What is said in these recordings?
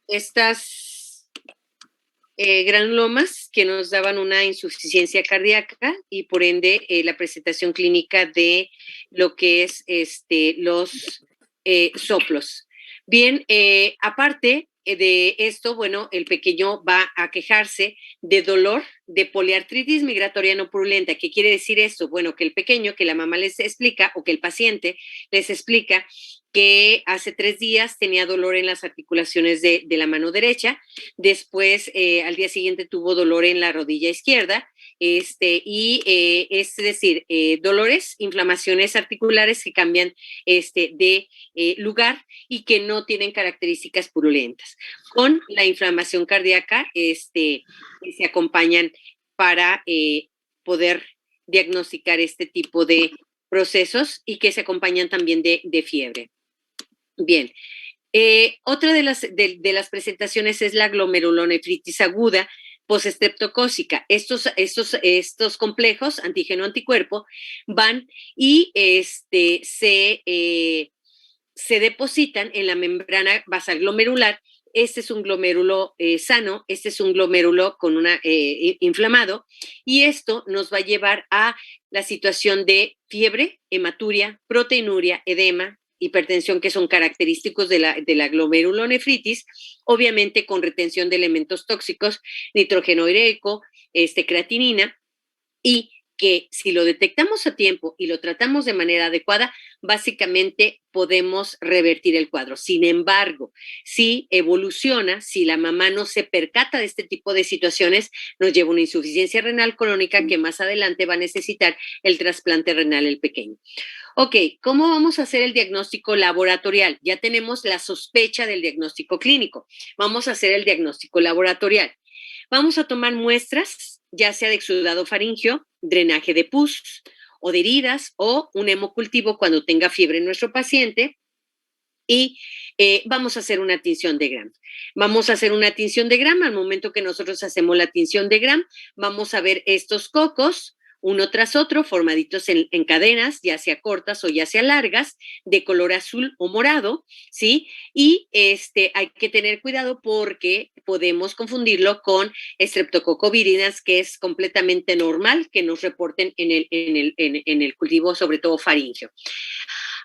estas granulomas que nos daban una insuficiencia cardíaca y por ende la presentación clínica de lo que es los soplos. Bien, aparte de esto, bueno, el pequeño va a quejarse de dolor de poliartritis migratoria no purulenta. ¿Qué quiere decir esto? Bueno, que el pequeño, que la mamá les explica o que el paciente les explica que hace 3 días tenía dolor en las articulaciones de la mano derecha, después al día siguiente tuvo dolor en la rodilla izquierda, es decir, dolores, inflamaciones articulares que cambian de lugar y que no tienen características purulentas. Con la inflamación cardíaca se acompañan para poder diagnosticar este tipo de procesos y que se acompañan también de fiebre. Bien, otra de las presentaciones es la glomerulonefritis aguda postestreptocócica. Estos complejos antígeno-anticuerpo van y se depositan en la membrana basal glomerular. Este es un glomérulo sano, este es un glomérulo con inflamado, y esto nos va a llevar a la situación de fiebre, hematuria, proteinuria, edema, hipertensión, que son característicos de la glomerulonefritis, obviamente con retención de elementos tóxicos, nitrógeno ureico, creatinina, y que si lo detectamos a tiempo y lo tratamos de manera adecuada, básicamente podemos revertir el cuadro. Sin embargo, si evoluciona, si la mamá no se percata de este tipo de situaciones, nos lleva una insuficiencia renal crónica que más adelante va a necesitar el trasplante renal el pequeño. Ok, ¿cómo vamos a hacer el diagnóstico laboratorial? Ya tenemos la sospecha del diagnóstico clínico. Vamos a hacer el diagnóstico laboratorial. Vamos a tomar muestras, ya sea de exudado faríngeo, drenaje de pus o de heridas o un hemocultivo cuando tenga fiebre en nuestro paciente, y vamos a hacer una tinción de Gram. Vamos a hacer una tinción de Gram. Al momento que nosotros hacemos la tinción de Gram, vamos a ver estos cocos uno tras otro, formaditos en cadenas, ya sea cortas o ya sea largas, de color azul o morado, ¿sí? Y hay que tener cuidado porque podemos confundirlo con Streptococcus viridans, que es completamente normal que nos reporten en el cultivo, sobre todo faríngeo.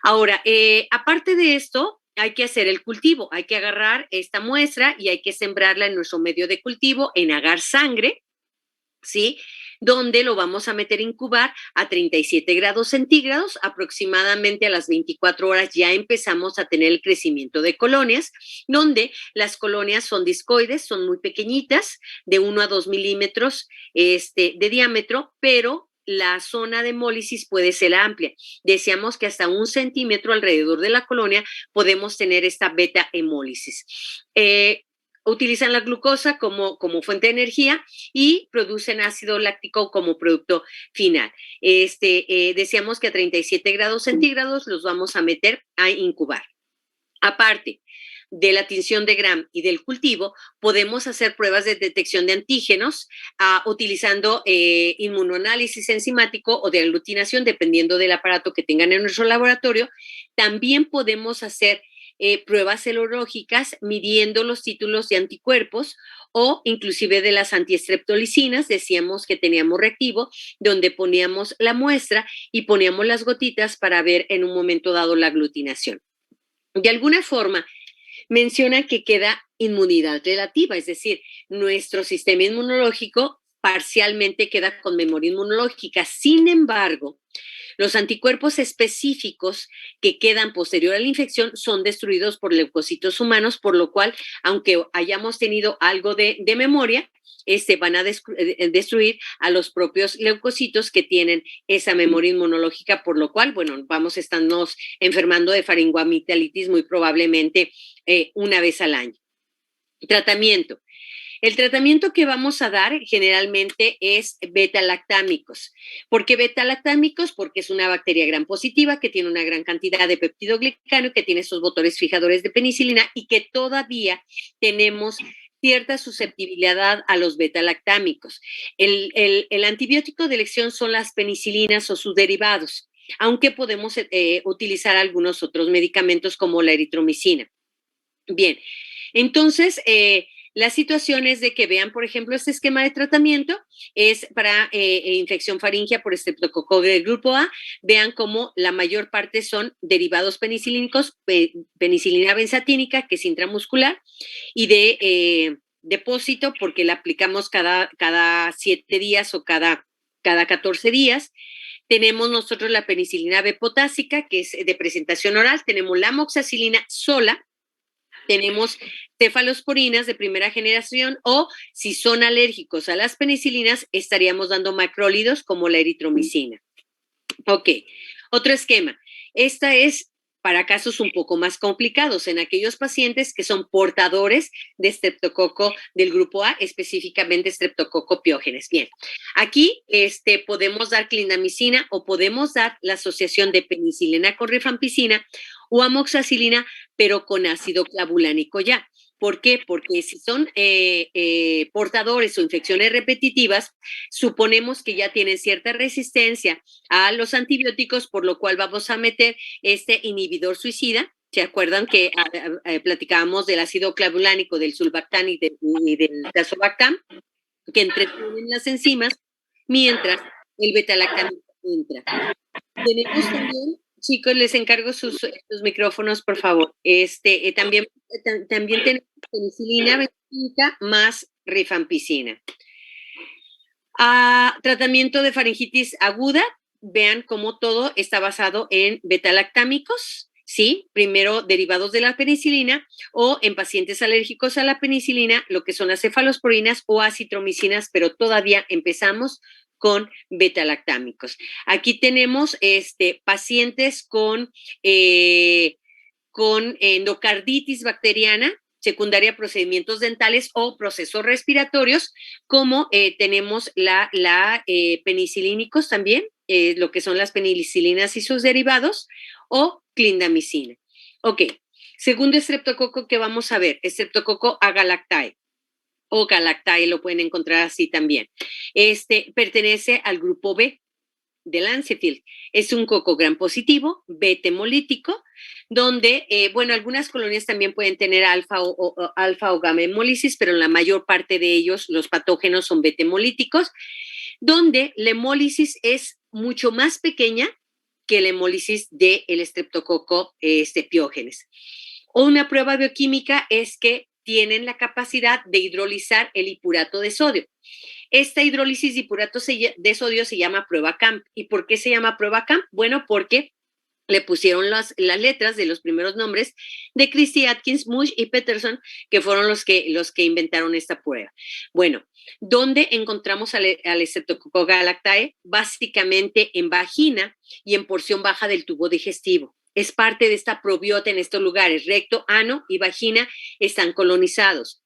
Ahora, aparte de esto, hay que hacer el cultivo, hay que agarrar esta muestra y hay que sembrarla en nuestro medio de cultivo, en agar sangre, ¿sí? Donde lo vamos a meter a incubar a 37 grados centígrados, aproximadamente a las 24 horas ya empezamos a tener el crecimiento de colonias, donde las colonias son discoides, son muy pequeñitas, de 1 a 2 milímetros de diámetro, pero la zona de hemólisis puede ser amplia. Decíamos que hasta 1 centímetro alrededor de la colonia podemos tener esta beta hemólisis. Utilizan la glucosa como fuente de energía y producen ácido láctico como producto final. Decíamos que a 37 grados centígrados los vamos a meter a incubar. Aparte de la tinción de Gram y del cultivo, podemos hacer pruebas de detección de antígenos utilizando inmunoanálisis enzimático o de aglutinación, dependiendo del aparato que tengan en nuestro laboratorio. También podemos hacer pruebas serológicas midiendo los títulos de anticuerpos o inclusive de las antiestreptolicinas. Decíamos que teníamos reactivo, donde poníamos la muestra y poníamos las gotitas para ver en un momento dado la aglutinación. De alguna forma, menciona que queda inmunidad relativa, es decir, nuestro sistema inmunológico parcialmente queda con memoria inmunológica. Sin embargo, los anticuerpos específicos que quedan posterior a la infección son destruidos por leucocitos humanos, por lo cual, aunque hayamos tenido algo de memoria, van a destruir a los propios leucocitos que tienen esa memoria inmunológica, por lo cual, bueno, vamos a estarnos enfermando de faringoamigdalitis muy probablemente una vez al año. Tratamiento. El tratamiento que vamos a dar generalmente es beta-lactámicos. ¿Por qué beta-lactámicos? Porque es una bacteria gram positiva que tiene una gran cantidad de peptidoglicano, que tiene estos motores fijadores de penicilina y que todavía tenemos cierta susceptibilidad a los beta-lactámicos. El antibiótico de elección son las penicilinas o sus derivados, aunque podemos utilizar algunos otros medicamentos como la eritromicina. Bien, entonces, la situación es de que vean, por ejemplo, este esquema de tratamiento es para infección faríngea por estreptococo del grupo A. Vean cómo la mayor parte son derivados penicilínicos, penicilina benzatínica, que es intramuscular, y de depósito, porque la aplicamos cada 7 días o cada 14 días. Tenemos nosotros la penicilina B potásica, que es de presentación oral. Tenemos la amoxicilina sola. Tenemos cefalosporinas de primera generación, o si son alérgicos a las penicilinas, estaríamos dando macrólidos como la eritromicina. Ok, otro esquema. Esta es para casos un poco más complicados, en aquellos pacientes que son portadores de estreptococo del grupo A, específicamente estreptococo piógenes. Bien, aquí podemos dar clindamicina o podemos dar la asociación de penicilina con rifampicina o amoxicilina, pero con ácido clavulánico ya. ¿Por qué? Porque si son portadores o infecciones repetitivas, suponemos que ya tienen cierta resistencia a los antibióticos, por lo cual vamos a meter este inhibidor suicida. ¿Se acuerdan que platicábamos del ácido clavulánico, del sulbactam y del tazobactam, que entretienen las enzimas mientras el betalactam entra? Tenemos también, chicos, les encargo sus micrófonos, por favor. También tenemos penicilina benzatínica más rifampicina. Tratamiento de faringitis aguda. Vean cómo todo está basado en betalactámicos, ¿sí? Primero derivados de la penicilina, o en pacientes alérgicos a la penicilina, lo que son las cefalosporinas o acitromicinas, pero todavía empezamos con betalactámicos. Aquí tenemos pacientes con endocarditis bacteriana secundaria a procedimientos dentales o procesos respiratorios, como tenemos la penicilínicos también, lo que son las penicilinas y sus derivados, o clindamicina. Ok, segundo estreptococo que vamos a ver, estreptococo agalactae, o galactae, lo pueden encontrar así también. Pertenece al grupo B del Lancetfield. Es un coco gram positivo, beta-hemolítico, donde, algunas colonias también pueden tener alfa o gamma hemólisis, pero la mayor parte de ellos, los patógenos, son beta-hemolíticos, donde la hemólisis es mucho más pequeña que la hemólisis del estreptococo piógenes. Una prueba bioquímica es que tienen la capacidad de hidrolizar el hipurato de sodio. Esta hidrólisis de hipurato de sodio se llama prueba CAMP. ¿Y por qué se llama prueba CAMP? Bueno, porque le pusieron las letras de los primeros nombres de Christie Atkins, Mush y Peterson, que fueron los que inventaron esta prueba. Bueno, ¿dónde encontramos al estreptococo galactae? Básicamente en vagina y en porción baja del tubo digestivo. Es parte de esta probiota en estos lugares. Recto, ano y vagina están colonizados.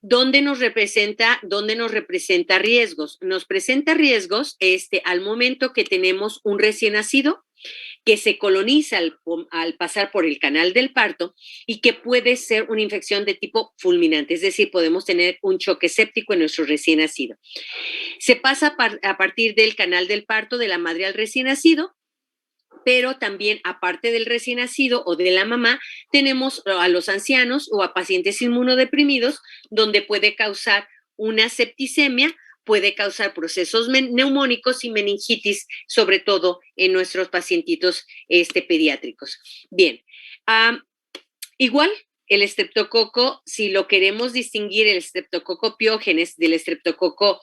¿Dónde nos representa riesgos? Nos presenta riesgos al momento que tenemos un recién nacido que se coloniza al pasar por el canal del parto y que puede ser una infección de tipo fulminante, es decir, podemos tener un choque séptico en nuestro recién nacido. Se pasa a partir del canal del parto de la madre al recién nacido, pero también, aparte del recién nacido o de la mamá, tenemos a los ancianos o a pacientes inmunodeprimidos, donde puede causar una septicemia, puede causar procesos neumónicos y meningitis, sobre todo en nuestros pacientitos pediátricos. Bien, igual, el estreptococo, si lo queremos distinguir, el estreptococo piógenes del estreptococo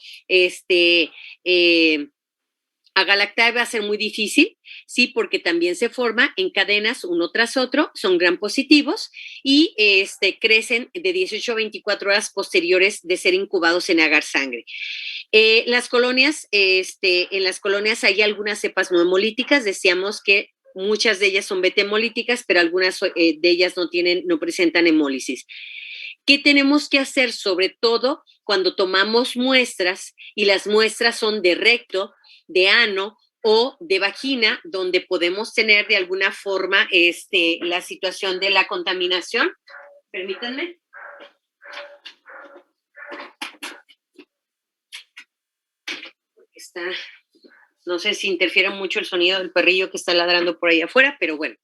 agalactae va a ser muy difícil, sí, porque también se forma en cadenas uno tras otro, son gram positivos y crecen de 18 a 24 horas posteriores de ser incubados en agar sangre. En las colonias hay algunas cepas no hemolíticas, decíamos que muchas de ellas son beta-hemolíticas, pero algunas de ellas no presentan hemólisis. ¿Qué tenemos que hacer? Sobre todo cuando tomamos muestras y las muestras son de recto, de ano o de vagina, donde podemos tener de alguna forma la situación de la contaminación. Permítanme. No sé si interfiere mucho el sonido del perrillo que está ladrando por ahí afuera, pero bueno,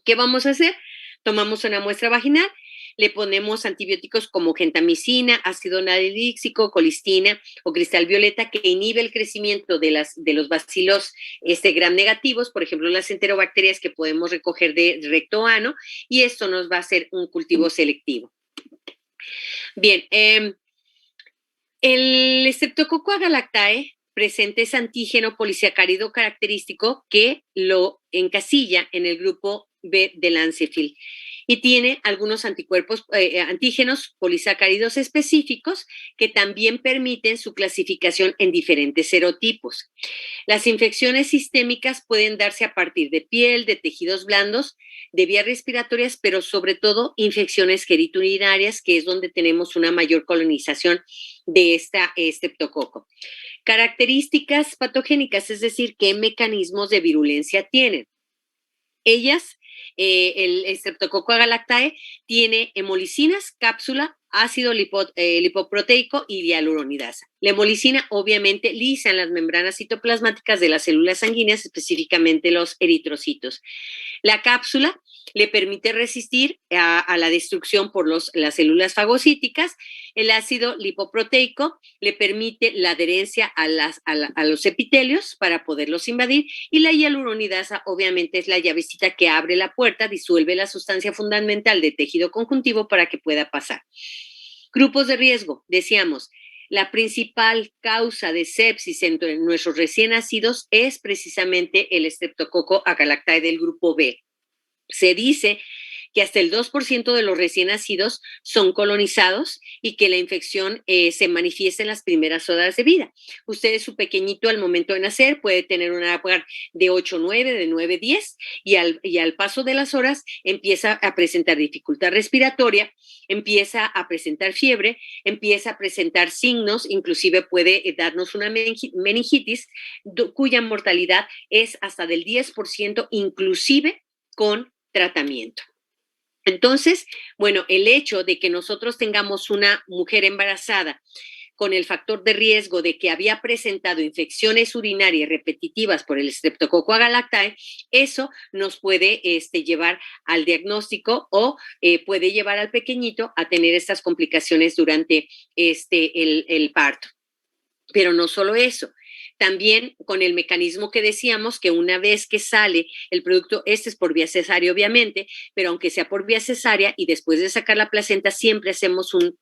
¿qué vamos a hacer? Tomamos una muestra vaginal, le ponemos antibióticos como gentamicina, ácido narilíxico, colistina o cristal violeta, que inhibe el crecimiento de los bacilos gram negativos, por ejemplo, las enterobacterias que podemos recoger de recto ano, y esto nos va a hacer un cultivo selectivo. Bien, el Streptococcus agalactae presenta ese antígeno polisacárido característico que lo encasilla en el grupo B del Ancefil y tiene algunos antígenos polisacáridos específicos que también permiten su clasificación en diferentes serotipos. Las infecciones sistémicas pueden darse a partir de piel, de tejidos blandos, de vías respiratorias, pero sobre todo infecciones genitourinarias, que es donde tenemos una mayor colonización de esta streptococo. Características patogénicas, es decir, qué mecanismos de virulencia tienen. Ellas, el Streptococcus agalactae tiene hemolicinas, cápsula, ácido lipoproteico y hialuronidasa. La hemolicina obviamente lisa en las membranas citoplasmáticas de las células sanguíneas, específicamente los eritrocitos. La cápsula le permite resistir a la destrucción por las células fagocíticas. El ácido lipoproteico le permite la adherencia a los epitelios para poderlos invadir, y la hialuronidasa obviamente es la llavecita que abre la puerta, disuelve la sustancia fundamental del tejido conjuntivo para que pueda pasar. Grupos de riesgo, decíamos, la principal causa de sepsis entre nuestros recién nacidos es precisamente el Streptococcus agalactae del grupo B. Se dice que hasta el 2% de los recién nacidos son colonizados y que la infección se manifiesta en las primeras horas de vida. Usted, su pequeñito, al momento de nacer puede tener una APGAR de 8-9, de 9-10, y al paso de las horas empieza a presentar dificultad respiratoria, empieza a presentar fiebre, empieza a presentar signos, inclusive puede darnos una meningitis, cuya mortalidad es hasta del 10%, inclusive con tratamiento. Entonces, bueno, el hecho de que nosotros tengamos una mujer embarazada con el factor de riesgo de que había presentado infecciones urinarias repetitivas por el Streptococcus agalactae, eso nos puede llevar al diagnóstico o puede llevar al pequeñito a tener estas complicaciones durante el parto. Pero no solo eso, también con el mecanismo que decíamos, que una vez que sale el producto, es por vía cesárea obviamente, pero aunque sea por vía cesárea y después de sacar la placenta, siempre hacemos un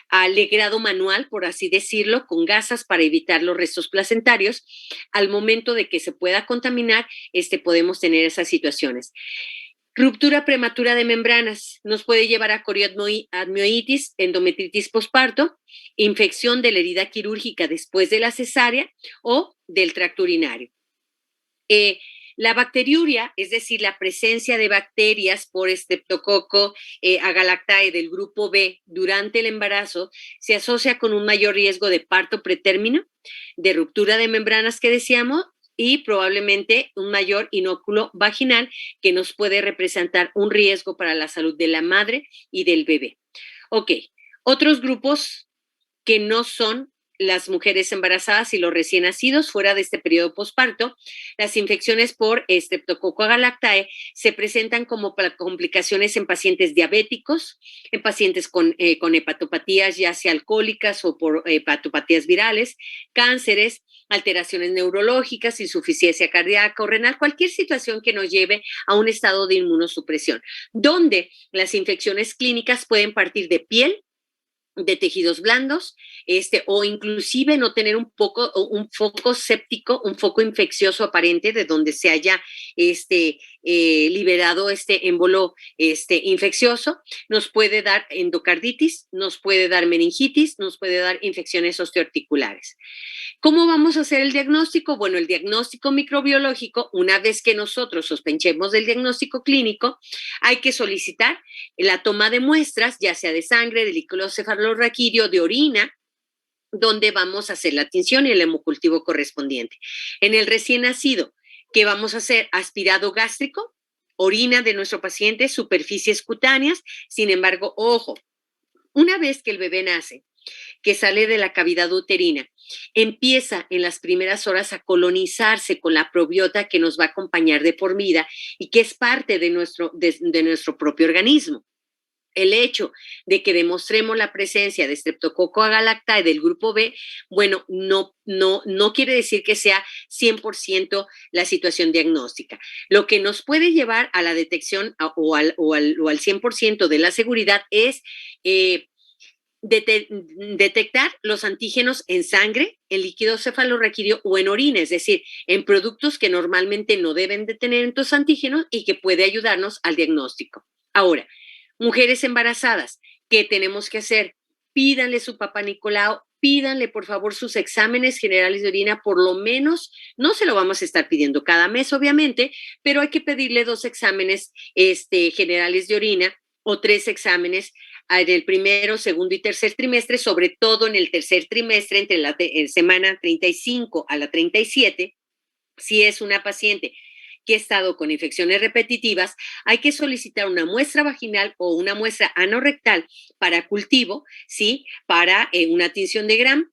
alegrado manual, por así decirlo, con gasas para evitar los restos placentarios. Al momento de que se pueda contaminar, podemos tener esas situaciones. Ruptura prematura de membranas nos puede llevar a coriadmioitis, endometritis posparto, infección de la herida quirúrgica después de la cesárea o del tracto urinario. La bacteriuria, es decir, la presencia de bacterias por Streptococcus agalactae del grupo B durante el embarazo, se asocia con un mayor riesgo de parto pretérmino, de ruptura de membranas que decíamos, y probablemente un mayor inóculo vaginal que nos puede representar un riesgo para la salud de la madre y del bebé. Ok, otros grupos que no son las mujeres embarazadas y los recién nacidos fuera de este periodo posparto, las infecciones por Streptococcus agalactae se presentan como complicaciones en pacientes diabéticos, en pacientes con hepatopatías ya sea alcohólicas o por hepatopatías virales, cánceres, alteraciones neurológicas, insuficiencia cardíaca o renal, cualquier situación que nos lleve a un estado de inmunosupresión, donde las infecciones clínicas pueden partir de piel, de tejidos blandos, o inclusive no tener un foco séptico, un foco infeccioso aparente de donde se haya liberado este émbolo infeccioso. Nos puede dar endocarditis, nos puede dar meningitis, nos puede dar infecciones osteoarticulares. ¿Cómo vamos a hacer el diagnóstico? Bueno, el diagnóstico microbiológico, una vez que nosotros sospechemos del diagnóstico clínico, hay que solicitar la toma de muestras, ya sea de sangre, de líquido cefalorraquídeo, de orina, donde vamos a hacer la tinción y el hemocultivo correspondiente. En el recién nacido, ¿qué vamos a hacer? Aspirado gástrico, orina de nuestro paciente, superficies cutáneas. Sin embargo, ojo, una vez que el bebé nace, que sale de la cavidad uterina empieza en las primeras horas a colonizarse con la probiota que nos va a acompañar de por vida y que es parte de nuestro propio organismo. El hecho de que demostremos la presencia de Streptococcus agalactae del grupo B, bueno, no quiere decir que sea 100% la situación diagnóstica. Lo que nos puede llevar a la detección o al 100% de la seguridad es detectar los antígenos en sangre, en líquido cefalorraquídeo o en orina, es decir, en productos que normalmente no deben de tener estos antígenos y que puede ayudarnos al diagnóstico. Ahora, mujeres embarazadas, ¿qué tenemos que hacer? Pídanle su papá Nicolau, pídanle por favor sus exámenes generales de orina, por lo menos, no se lo vamos a estar pidiendo cada mes, obviamente, pero hay que pedirle 2 exámenes generales de orina o 3 exámenes en el primero, segundo y tercer trimestre, sobre todo en el tercer trimestre, entre la semana 35 a la 37, si es una paciente que ha estado con infecciones repetitivas, hay que solicitar una muestra vaginal o una muestra anorrectal para cultivo, ¿sí? Para una tinción de Gram.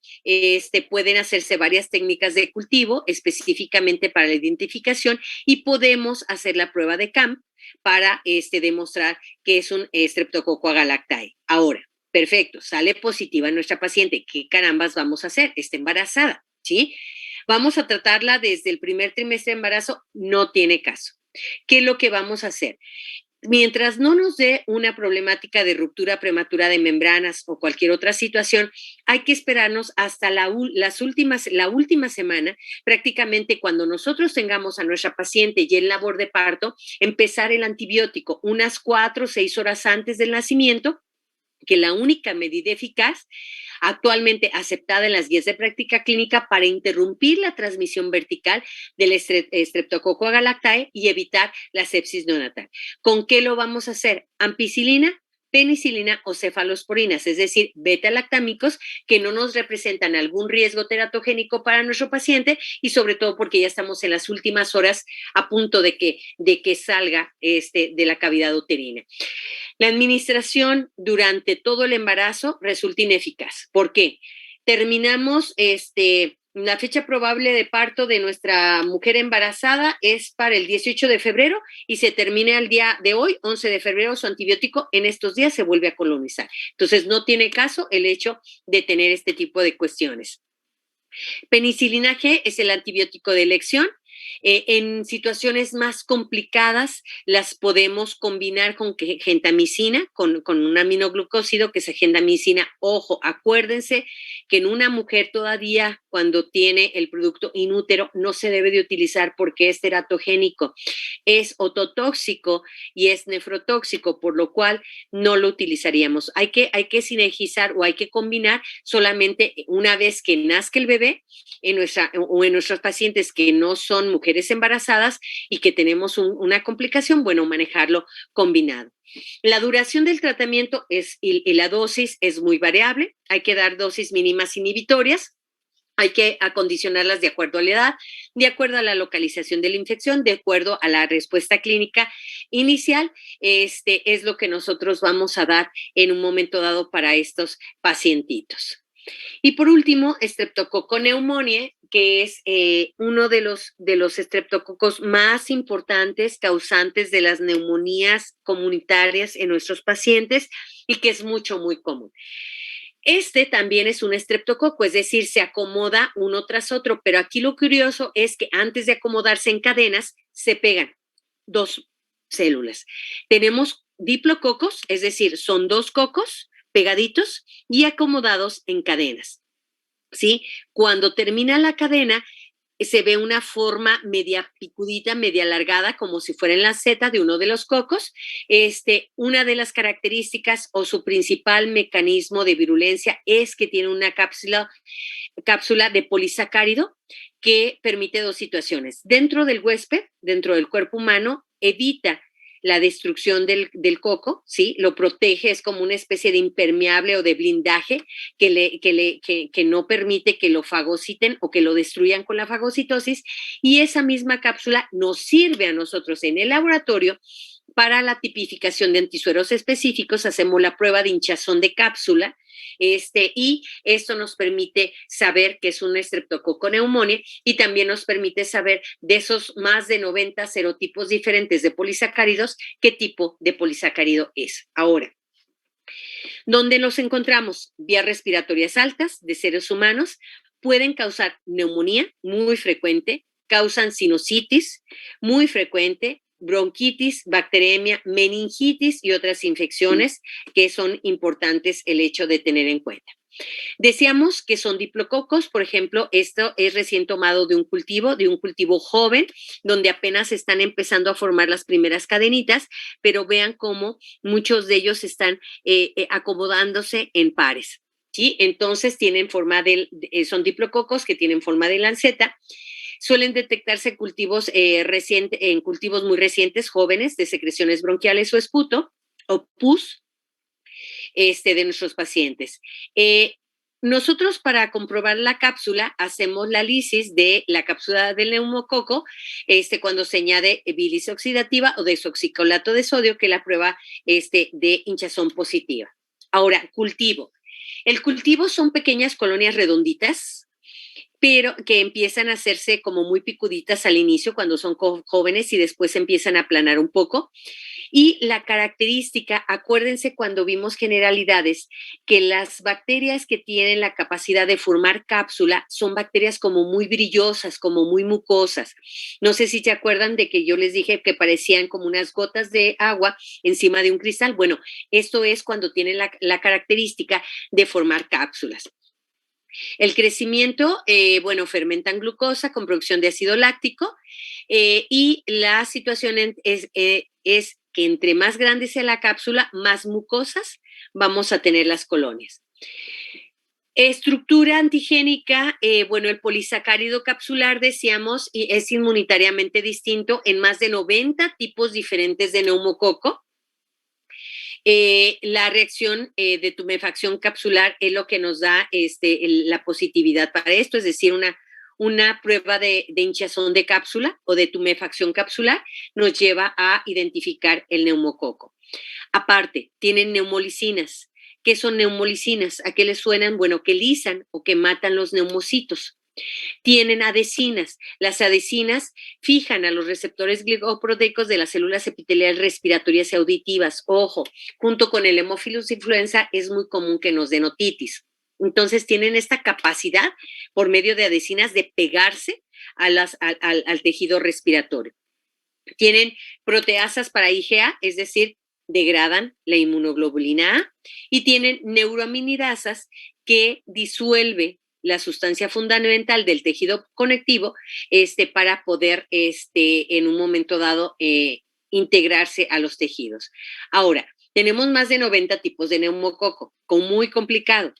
Pueden hacerse varias técnicas de cultivo específicamente para la identificación y podemos hacer la prueba de CAM para demostrar que es un Streptococcus agalactae. Ahora, perfecto, sale positiva nuestra paciente. ¿Qué carambas vamos a hacer? Está embarazada, ¿sí? Vamos a tratarla desde el primer trimestre de embarazo, no tiene caso. ¿Qué es lo que vamos a hacer? Mientras no nos dé una problemática de ruptura prematura de membranas o cualquier otra situación, hay que esperarnos hasta la última semana, prácticamente cuando nosotros tengamos a nuestra paciente y en labor de parto, empezar el antibiótico unas 4 o 6 horas antes del nacimiento, que la única medida eficaz actualmente aceptada en las guías de práctica clínica para interrumpir la transmisión vertical del Streptococcus agalactae y evitar la sepsis neonatal. ¿Con qué lo vamos a hacer? Ampicilina, penicilina o cefalosporinas, es decir, beta-lactámicos que no nos representan algún riesgo teratogénico para nuestro paciente y sobre todo porque ya estamos en las últimas horas a punto de que salga de la cavidad uterina. La administración durante todo el embarazo resulta ineficaz. ¿Por qué? Terminamos la fecha probable de parto de nuestra mujer embarazada es para el 18 de febrero y se termina el día de hoy, 11 de febrero, su antibiótico en estos días se vuelve a colonizar. Entonces, no tiene caso el hecho de tener este tipo de cuestiones. Penicilina G es el antibiótico de elección. En situaciones más complicadas las podemos combinar con gentamicina, con un aminoglucósido que es gentamicina. Ojo, acuérdense que en una mujer todavía cuando tiene el producto inútero no se debe de utilizar porque es teratogénico, es ototóxico y es nefrotóxico, por lo cual no lo utilizaríamos. Hay que sinergizar o hay que combinar solamente una vez que nazca el bebé en nuestros pacientes que no son mujeres embarazadas y que tenemos una complicación, bueno, manejarlo combinado. La duración del tratamiento y la dosis es muy variable, hay que dar dosis mínimas inhibitorias. Hay que acondicionarlas de acuerdo a la edad, de acuerdo a la localización de la infección, de acuerdo a la respuesta clínica inicial. Es lo que nosotros vamos a dar en un momento dado para estos pacientitos. Y por último, Streptococcus pneumoniae, que es uno de los estreptococos más importantes causantes de las neumonías comunitarias en nuestros pacientes y que es muy común. También es un estreptococo, es decir, se acomoda uno tras otro, pero aquí lo curioso es que antes de acomodarse en cadenas, se pegan 2 células. Tenemos diplococos, es decir, son 2 cocos pegaditos y acomodados en cadenas, ¿sí? Cuando termina la cadena, se ve una forma media picudita, media alargada, como si fuera en la seta de uno de los cocos. Una de las características o su principal mecanismo de virulencia es que tiene una cápsula de polisacárido que permite 2 situaciones. Dentro del huésped, dentro del cuerpo humano, evita la destrucción del coco, ¿sí? Lo protege, es como una especie de impermeable o de blindaje que no permite que lo fagociten o que lo destruyan con la fagocitosis, y esa misma cápsula nos sirve a nosotros en el laboratorio para la tipificación de antisueros específicos hacemos la prueba de hinchazón de cápsula, y esto nos permite saber que es un Streptococcus pneumoniae y también nos permite saber de esos más de 90 serotipos diferentes de polisacáridos, qué tipo de polisacárido es. Ahora, ¿dónde los encontramos? Vías respiratorias altas de seres humanos pueden causar neumonía, muy frecuente, causan sinusitis, muy frecuente, bronquitis, bacteremia, meningitis y otras infecciones que son importantes el hecho de tener en cuenta. Decíamos que son diplococos, por ejemplo, esto es recién tomado de un cultivo joven, donde apenas están empezando a formar las primeras cadenitas, pero vean cómo muchos de ellos están acomodándose en pares. ¿Sí? Entonces tienen son diplococos que tienen forma de lanceta. Suelen detectarse en cultivos muy recientes, jóvenes, de secreciones bronquiales o esputo, o pus, de nuestros pacientes. Nosotros para comprobar la cápsula hacemos la lisis de la cápsula del neumococo cuando se añade bilis oxidativa o desoxicolato de sodio, que es la prueba de hinchazón positiva. Ahora, cultivo. El cultivo son pequeñas colonias redonditas, pero que empiezan a hacerse como muy picuditas al inicio cuando son jóvenes y después empiezan a aplanar un poco. Y la característica, acuérdense cuando vimos generalidades, que las bacterias que tienen la capacidad de formar cápsula son bacterias como muy brillosas, como muy mucosas. No sé si se acuerdan de que yo les dije que parecían como unas gotas de agua encima de un cristal. Bueno, esto es cuando tienen la característica de formar cápsulas. El crecimiento, fermentan glucosa con producción de ácido láctico y la situación es que entre más grande sea la cápsula, más mucosas vamos a tener las colonias. Estructura antigénica, el polisacárido capsular, decíamos, y es inmunitariamente distinto en más de 90 tipos diferentes de neumococo. La reacción de tumefacción capsular es lo que nos da la positividad para esto, es decir, una prueba de hinchazón de cápsula o de tumefacción capsular nos lleva a identificar el neumococo. Aparte, tienen neumolicinas. ¿Qué son neumolicinas? ¿A qué les suenan? Bueno, que lisan o que matan los neumocitos. Tienen adhesinas. Las adhesinas fijan a los receptores glicoproteicos de las células epiteliales respiratorias y auditivas. Ojo, junto con el Haemophilus influenza es muy común que nos den otitis. Entonces tienen esta capacidad por medio de adhesinas de pegarse al tejido respiratorio. Tienen proteasas para IgA, es decir, degradan la inmunoglobulina A, y tienen neuroaminidasas que disuelve la sustancia fundamental del tejido conectivo para poder en un momento dado integrarse a los tejidos. Ahora, tenemos más de 90 tipos de neumococo, muy complicado.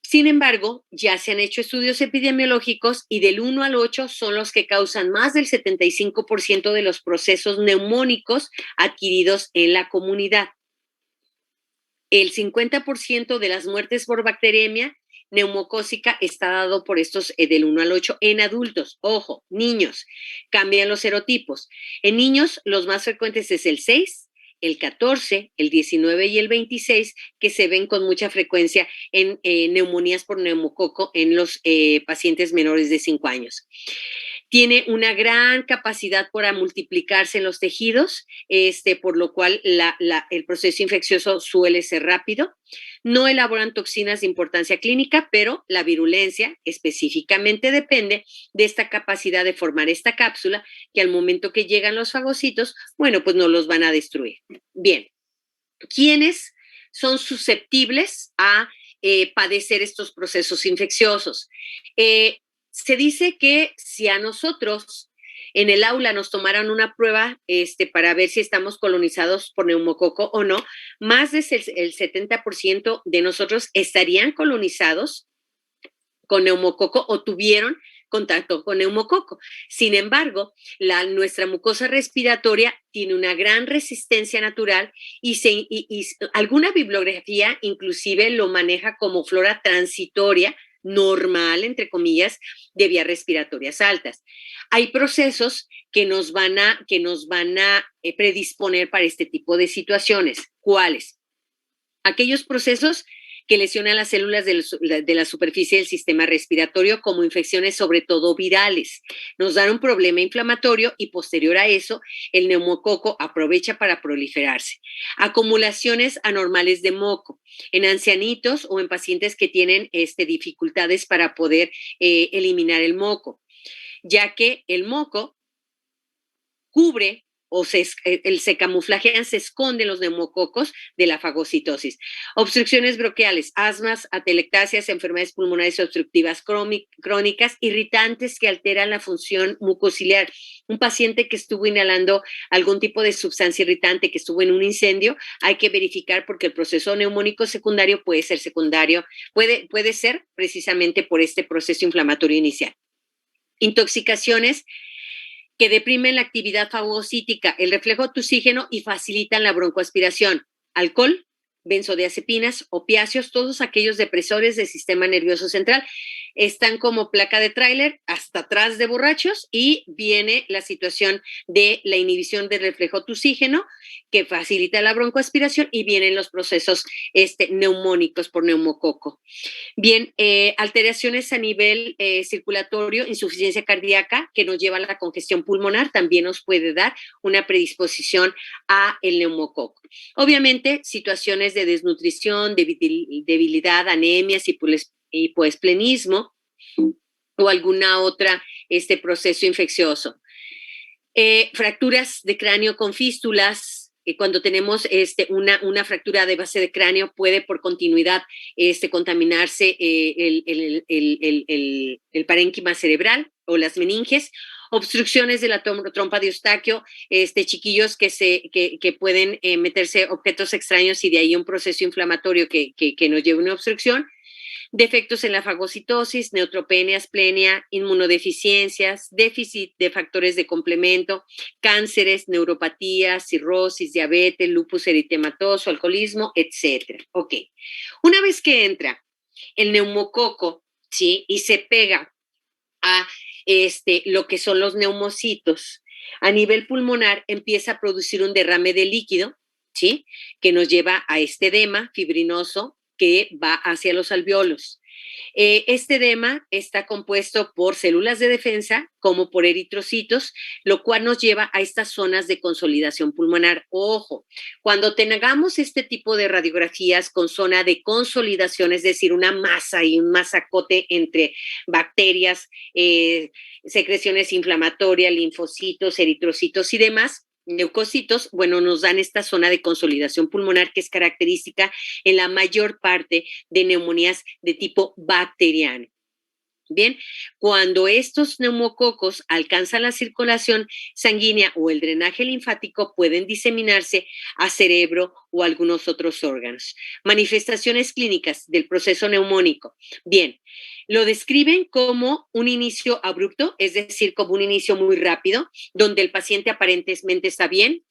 Sin embargo, ya se han hecho estudios epidemiológicos y del 1 al 8 son los que causan más del 75% de los procesos neumónicos adquiridos en la comunidad. El 50% de las muertes por bacteremia neumocócica está dado por estos del 1 al 8 en adultos. Ojo, niños, cambian los serotipos. En niños, los más frecuentes es el 6, el 14, el 19 y el 26, que se ven con mucha frecuencia en neumonías por neumococo en los pacientes menores de 5 años. Tiene una gran capacidad para multiplicarse en los tejidos, por lo cual el proceso infeccioso suele ser rápido. No elaboran toxinas de importancia clínica, pero la virulencia específicamente depende de esta capacidad de formar esta cápsula, que al momento que llegan los fagocitos, bueno, pues no los van a destruir. Bien, ¿quiénes son susceptibles a padecer estos procesos infecciosos? Se dice que si a nosotros en el aula nos tomaran una prueba para ver si estamos colonizados por neumococo o no, más del 70% de nosotros estarían colonizados con neumococo o tuvieron contacto con neumococo. Sin embargo, nuestra mucosa respiratoria tiene una gran resistencia natural y alguna bibliografía inclusive lo maneja como flora transitoria normal, entre comillas, de vías respiratorias altas. Hay procesos que nos van a predisponer para este tipo de situaciones. ¿Cuáles? Aquellos procesos que lesionan las células de la superficie del sistema respiratorio, como infecciones sobre todo virales. Nos dan un problema inflamatorio y posterior a eso, el neumococo aprovecha para proliferarse. Acumulaciones anormales de moco en ancianitos o en pacientes que tienen dificultades para poder eliminar el moco, ya que el moco cubre o se camuflajean, se esconden los neumococos de la fagocitosis. Obstrucciones bronquiales, asmas, atelectasias, enfermedades pulmonares obstructivas crónicas, irritantes que alteran la función mucociliar. Un paciente que estuvo inhalando algún tipo de sustancia irritante, que estuvo en un incendio, hay que verificar porque el proceso neumónico secundario puede ser secundario, puede ser precisamente por este proceso inflamatorio inicial. Intoxicaciones que deprimen la actividad fagocítica, el reflejo de oxígeno y facilitan la broncoaspiración. Alcohol, benzodiazepinas, opiáceos, todos aquellos depresores del sistema nervioso central están como placa de tráiler hasta atrás de borrachos y viene la situación de la inhibición del reflejo de oxígeno que facilita la broncoaspiración y vienen los procesos neumónicos por neumococo. Bien, alteraciones a nivel circulatorio, insuficiencia cardíaca que nos lleva a la congestión pulmonar, también nos puede dar una predisposición a el neumococo. Obviamente, situaciones de desnutrición, debilidad, anemias, hipoesplenismo o alguna otra proceso infeccioso. Fracturas de cráneo con fístulas. Cuando tenemos una fractura de base de cráneo, puede por continuidad contaminarse el parénquima cerebral o las meninges. Obstrucciones de la trompa de Eustaquio, chiquillos que pueden meterse objetos extraños y de ahí un proceso inflamatorio que nos lleva a una obstrucción. Defectos en la fagocitosis, neutropenia, asplenia, inmunodeficiencias, déficit de factores de complemento, cánceres, neuropatías, cirrosis, diabetes, lupus eritematoso, alcoholismo, etc. Ok. Una vez que entra el neumococo, ¿sí? Y se pega a lo que son los neumocitos, a nivel pulmonar empieza a producir un derrame de líquido, ¿sí? Que nos lleva a edema fibrinoso que va hacia los alvéolos. Este edema está compuesto por células de defensa como por eritrocitos, lo cual nos lleva a estas zonas de consolidación pulmonar. Ojo, cuando tengamos este tipo de radiografías con zona de consolidación, es decir, una masa y un masacote entre bacterias, secreciones inflamatorias, linfocitos, eritrocitos y demás, leucocitos, bueno, nos dan esta zona de consolidación pulmonar que es característica en la mayor parte de neumonías de tipo bacteriano. Bien, cuando estos neumococos alcanzan la circulación sanguínea o el drenaje linfático, pueden diseminarse a cerebro o algunos otros órganos. Manifestaciones clínicas del proceso neumónico. Bien, lo describen como un inicio abrupto, es decir, como un inicio muy rápido, donde el paciente aparentemente está bien.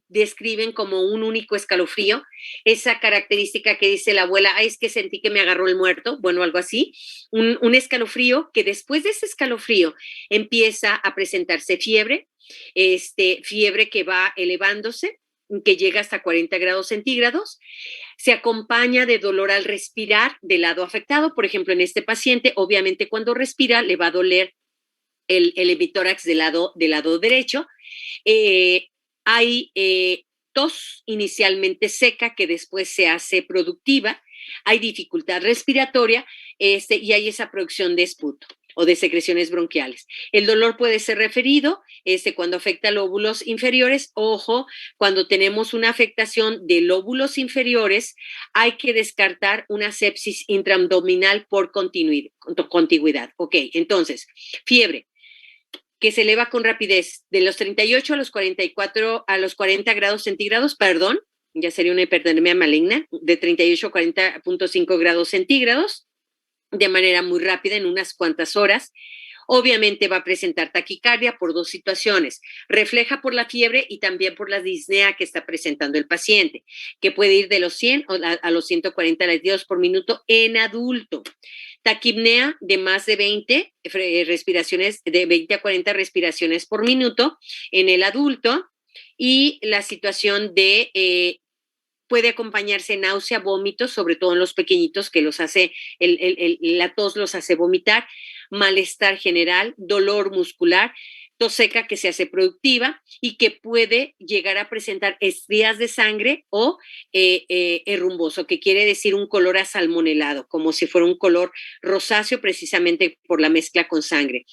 Describen como un único escalofrío, esa característica que dice la abuela, ay, es que sentí que me agarró el muerto, bueno, algo así, un escalofrío que después de ese escalofrío empieza a presentarse fiebre, fiebre que va elevándose, que llega hasta 40 grados centígrados, se acompaña de dolor al respirar del lado afectado, por ejemplo, en este paciente, obviamente cuando respira le va a doler el hemitórax del lado derecho, hay tos inicialmente seca que después se hace productiva, hay dificultad respiratoria y hay esa producción de esputo o de secreciones bronquiales. El dolor puede ser referido cuando afecta lóbulos inferiores. Ojo, cuando tenemos una afectación de lóbulos inferiores, hay que descartar una sepsis intraabdominal por contigüidad. Ok, entonces, fiebre que se eleva con rapidez de los 38 a los 44, a los 40 grados centígrados, perdón, ya sería una hipertermia maligna, de 38 a 40.5 grados centígrados, de manera muy rápida en unas cuantas horas. Obviamente va a presentar taquicardia por dos situaciones, refleja por la fiebre y también por la disnea que está presentando el paciente, que puede ir de los 100 a los 140 latidos por minuto en adulto. taquipnea de más de 20 respiraciones, de 20 a 40 respiraciones por minuto en el adulto, y la situación de puede acompañarse náusea, vómitos, sobre todo en los pequeñitos, que los hace, la tos los hace vomitar, malestar general, dolor muscular, tos seca que se hace productiva y que puede llegar a presentar estrías de sangre o herrumboso, que quiere decir un color asalmonelado, como si fuera un color rosáceo precisamente por la mezcla con sangre.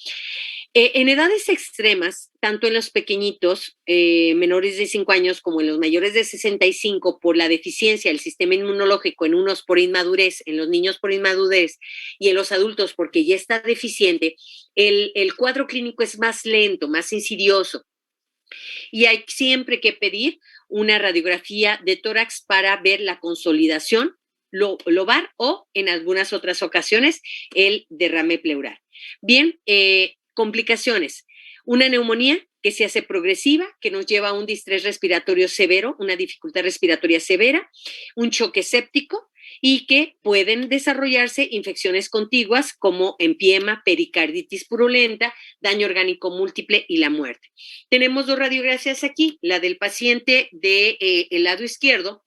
En edades extremas, tanto en los pequeñitos menores de 5 años como en los mayores de 65, por la deficiencia del sistema inmunológico en unos por inmadurez, en los niños por inmadurez y en los adultos porque ya está deficiente, el cuadro clínico es más lento, más insidioso. Y hay siempre que pedir una radiografía de tórax para ver la consolidación lobar o en algunas otras ocasiones el derrame pleural. Bien, complicaciones. Una neumonía que se hace progresiva, que nos lleva a un distrés respiratorio severo, una dificultad respiratoria severa, un choque séptico y que pueden desarrollarse infecciones contiguas como empiema, pericarditis purulenta, daño orgánico múltiple y la muerte. Tenemos 2 radiografías aquí, la del paciente del lado izquierdo,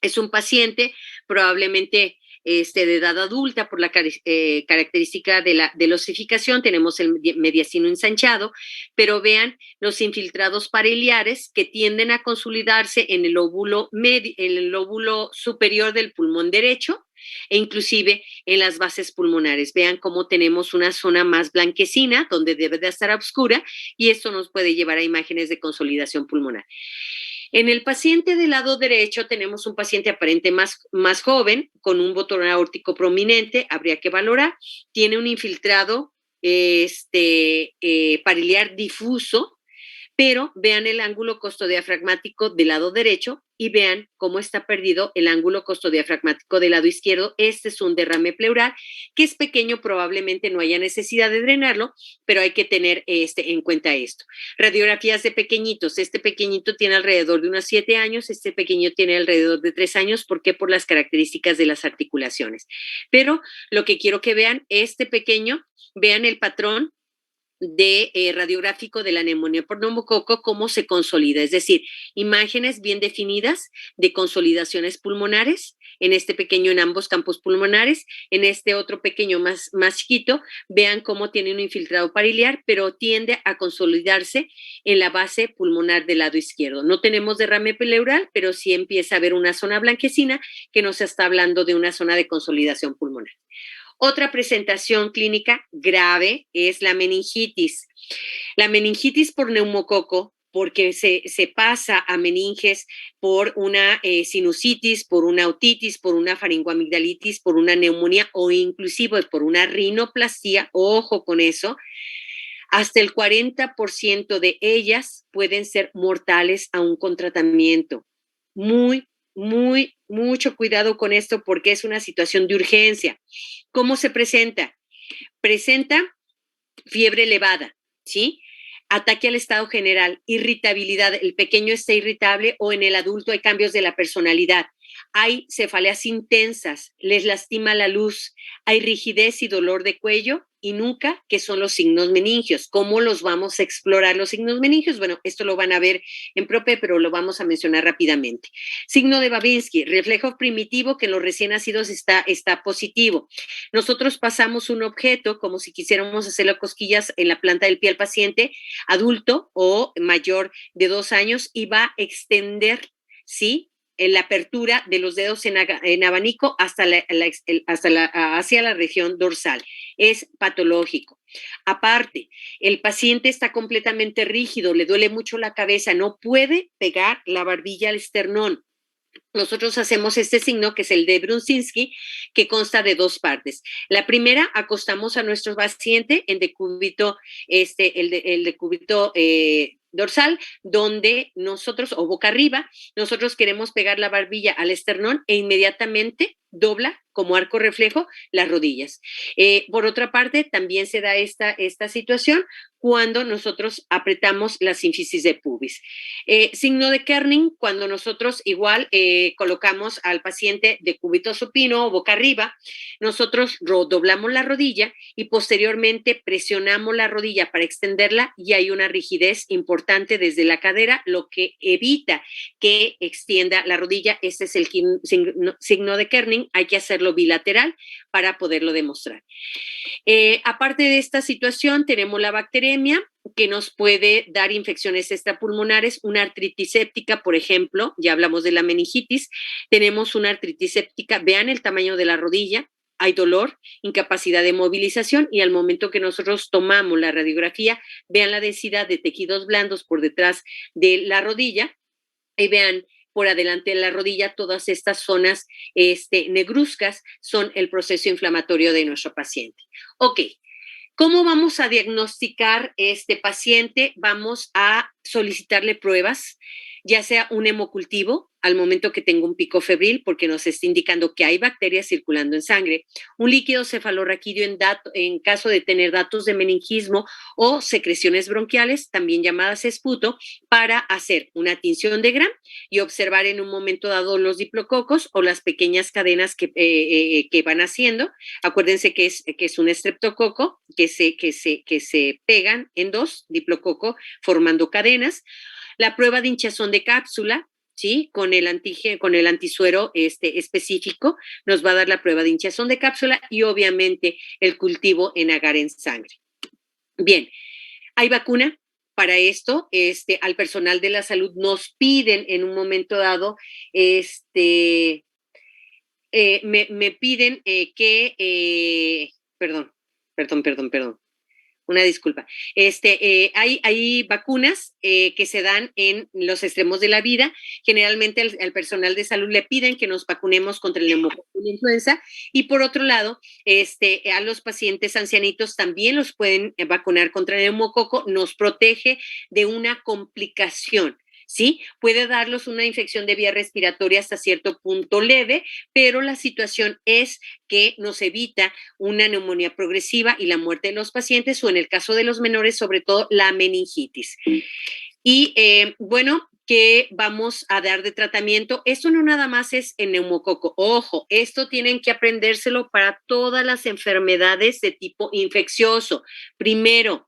es un paciente probablemente de edad adulta por la característica de la osificación, tenemos el mediastino ensanchado, pero vean los infiltrados pariliares que tienden a consolidarse en el lóbulo superior del pulmón derecho e inclusive en las bases pulmonares. Vean cómo tenemos una zona más blanquecina donde debe de estar oscura y esto nos puede llevar a imágenes de consolidación pulmonar. En el paciente del lado derecho tenemos un paciente aparente más joven, con un botón aórtico prominente, habría que valorar, tiene un infiltrado pariliar difuso, pero vean el ángulo costodiafragmático del lado derecho y vean cómo está perdido el ángulo costodiafragmático del lado izquierdo. Este es un derrame pleural que es pequeño, probablemente no haya necesidad de drenarlo, pero hay que tener en cuenta esto. Radiografías de pequeñitos. Este pequeñito tiene alrededor de unos 7 años, este pequeño tiene alrededor de 3 años. ¿Por qué? Por las características de las articulaciones. Pero lo que quiero que vean, este pequeño, vean el patrón de radiográfico de la neumonía por neumococo, cómo se consolida, es decir, imágenes bien definidas de consolidaciones pulmonares, en este pequeño en ambos campos pulmonares, en este otro pequeño más chiquito, vean cómo tiene un infiltrado pariliar, pero tiende a consolidarse en la base pulmonar del lado izquierdo. No tenemos derrame pleural, pero sí empieza a haber una zona blanquecina que nos está hablando de una zona de consolidación pulmonar. Otra presentación clínica grave es la meningitis. La meningitis por neumococo, porque se pasa a meninges por una sinusitis, por una otitis, por una faringoamigdalitis, por una neumonía o inclusive por una rinoplastía, ojo con eso, hasta el 40% de ellas pueden ser mortales aún con tratamiento. Mucho cuidado con esto porque es una situación de urgencia. ¿Cómo se presenta? Presenta fiebre elevada, ¿sí? Ataque al estado general, irritabilidad, el pequeño está irritable o en el adulto hay cambios de la personalidad. Hay cefaleas intensas, les lastima la luz, hay rigidez y dolor de cuello y nuca, que son los signos meningios. ¿Cómo los vamos a explorar los signos meningios? Bueno, esto lo van a ver en PROPE, pero lo vamos a mencionar rápidamente. Signo de Babinski, reflejo primitivo que en los recién nacidos está positivo. Nosotros pasamos un objeto como si quisiéramos hacerle cosquillas en la planta del pie al paciente adulto o mayor de 2 años y va a extender, ¿sí?, en la apertura de los dedos en abanico hacia la región dorsal. Es patológico. Aparte, el paciente está completamente rígido, le duele mucho la cabeza, no puede pegar la barbilla al esternón. Nosotros hacemos este signo, que es el de Brunzinski, que consta de 2 partes. La primera, acostamos a nuestro paciente en decúbito, el decúbito dorsal, donde nosotros, o boca arriba, nosotros queremos pegar la barbilla al esternón e inmediatamente dobla como arco reflejo las rodillas. Por otra parte, también se da esta situación cuando nosotros apretamos la sínfisis de pubis. Signo de Kerning, cuando nosotros igual colocamos al paciente de cúbito supino o boca arriba, nosotros doblamos la rodilla y posteriormente presionamos la rodilla para extenderla y hay una rigidez importante desde la cadera, lo que evita que extienda la rodilla. Este es el signo de Kerning, hay que hacerlo bilateral para poderlo demostrar. Aparte de esta situación, tenemos la bacteremia, que nos puede dar infecciones extrapulmonares, una artritis séptica, por ejemplo, ya hablamos de la meningitis, tenemos una artritis séptica, vean el tamaño de la rodilla, hay dolor, incapacidad de movilización y al momento que nosotros tomamos la radiografía, vean la densidad de tejidos blandos por detrás de la rodilla y vean por adelante de la rodilla, todas estas zonas negruzcas son el proceso inflamatorio de nuestro paciente. Ok, ¿cómo vamos a diagnosticar este paciente? Vamos a solicitarle pruebas, ya sea un hemocultivo al momento que tenga un pico febril, porque nos está indicando que hay bacterias circulando en sangre, un líquido cefalorraquídeo en caso de tener datos de meningismo o secreciones bronquiales, también llamadas esputo, para hacer una tinción de Gram y observar en un momento dado los diplococos o las pequeñas cadenas que van haciendo. Acuérdense que es un estreptococo que se pegan en dos, diplococo, formando cadenas. La prueba de hinchazón de cápsula, ¿sí? Con el antisuero específico, nos va a dar la prueba de hinchazón de cápsula y obviamente el cultivo en agar en sangre. Bien, hay vacuna para esto. Al personal de la salud nos piden en un momento dado, me piden perdón. Una disculpa. Hay vacunas que se dan en los extremos de la vida. Generalmente al personal de salud le piden que nos vacunemos contra el neumococo y la influenza. Y por otro lado, a los pacientes ancianitos también los pueden vacunar contra el neumococo. Nos protege de una complicación. ¿Sí? Puede darlos una infección de vía respiratoria hasta cierto punto leve, pero la situación es que nos evita una neumonía progresiva y la muerte de los pacientes, o en el caso de los menores, sobre todo la meningitis. Y bueno, ¿qué vamos a dar de tratamiento? Esto no nada más es en neumococo. Ojo, esto tienen que aprendérselo para todas las enfermedades de tipo infeccioso. Primero,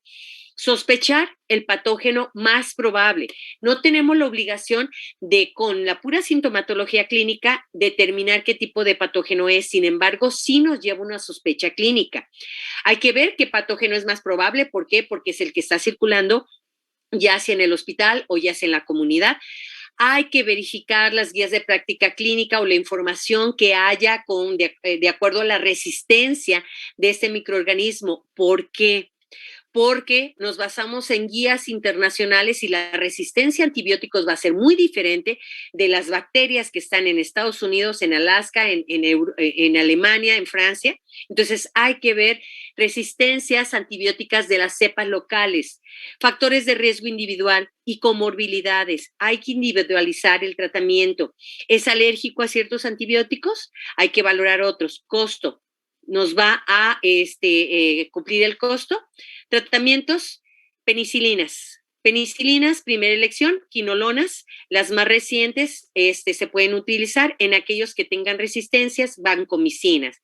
sospechar el patógeno más probable. No tenemos la obligación de, con la pura sintomatología clínica, determinar qué tipo de patógeno es. Sin embargo, sí nos lleva una sospecha clínica. Hay que ver qué patógeno es más probable. ¿Por qué? Porque es el que está circulando ya sea en el hospital o ya sea en la comunidad. Hay que verificar las guías de práctica clínica o la información que haya de acuerdo a la resistencia de este microorganismo. ¿Por qué? Porque nos basamos en guías internacionales y la resistencia a antibióticos va a ser muy diferente de las bacterias que están en Estados Unidos, en Alaska, en Alemania, en Francia. Entonces hay que ver resistencias antibióticas de las cepas locales, factores de riesgo individual y comorbilidades. Hay que individualizar el tratamiento. ¿Es alérgico a ciertos antibióticos? Hay que valorar otros. Costo. Nos va a cumplir el costo. Tratamientos, penicilinas. Penicilinas, primera elección, quinolonas, las más recientes se pueden utilizar en aquellos que tengan resistencias, vancomicinas.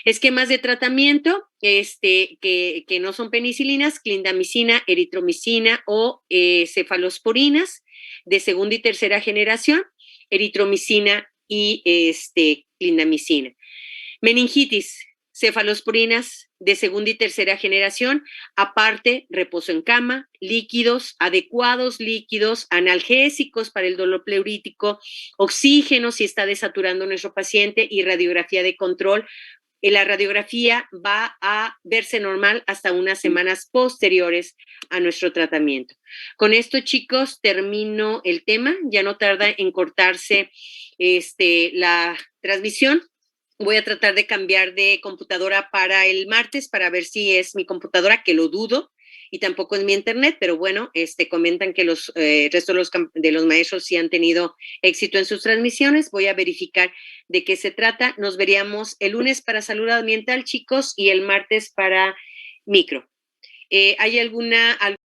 Esquemas de tratamiento que no son penicilinas, clindamicina, eritromicina o cefalosporinas de segunda y tercera generación, eritromicina y clindamicina. Meningitis, cefalosporinas de segunda y tercera generación, aparte reposo en cama, líquidos adecuados, líquidos analgésicos para el dolor pleurítico, oxígeno si está desaturando nuestro paciente y radiografía de control. La radiografía va a verse normal hasta unas semanas posteriores a nuestro tratamiento. Con esto, chicos, termino el tema. Ya no tarda en cortarse la transmisión. Voy a tratar de cambiar de computadora para el martes para ver si es mi computadora, que lo dudo, y tampoco es mi internet, pero bueno, comentan que los resto de los maestros sí han tenido éxito en sus transmisiones. Voy a verificar de qué se trata. Nos veríamos el lunes para salud ambiental, chicos, y el martes para micro. ¿Hay alguna